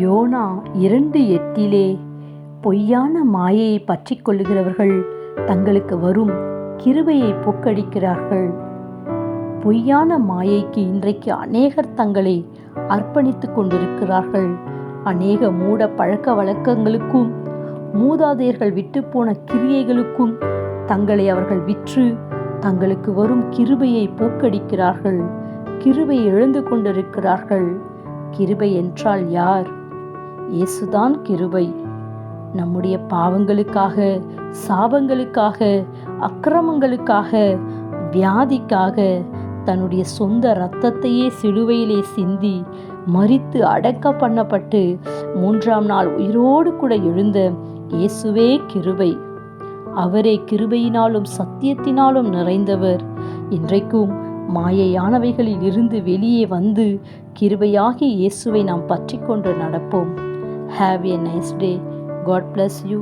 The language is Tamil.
யோனா 2:8 பொய்யான மாயையை பற்றிக் கொள்ளுகிறவர்கள் தங்களுக்கு வரும் கிருபையை போக்கடிக்கிறார்கள். பொய்யான மாயைக்கு இன்றைக்கு அநேகர் தங்களை அர்ப்பணித்துக் கொண்டிருக்கிறார்கள். அநேக மூட பழக்க வழக்கங்களுக்கும் மூதாதையர்கள் விட்டுப்போன கிரியைகளுக்கும் தங்களை அவர்கள் விற்று தங்களுக்கு வரும் கிருபையை போக்கடிக்கிறார்கள். கிருபை இழந்து கொண்டிருக்கிறார்கள். கிருபை என்றால் யார்? இயேசுதான் கிருபை. நம்முடைய பாவங்களுக்காக, சாபங்களுக்காக, அக்கிரமங்களுக்காக, வியாதிக்காக தன்னுடைய சொந்த இரத்தத்தையே சிலுவையிலே சிந்தி மரித்து அடக்க பண்ணப்பட்டு 3ஆம் நாள் உயிரோடு கூட எழுந்த இயேசுவே கிருபை. அவரே கிருபையினாலும் சத்தியத்தினாலும் நிறைந்தவர். இன்றைக்கும் மாயையானவைகளில் இருந்து வெளியே வந்து கிருபையாகிய இயேசுவை நாம் பற்றி கொண்டு நடப்போம். Have a nice day. God bless you.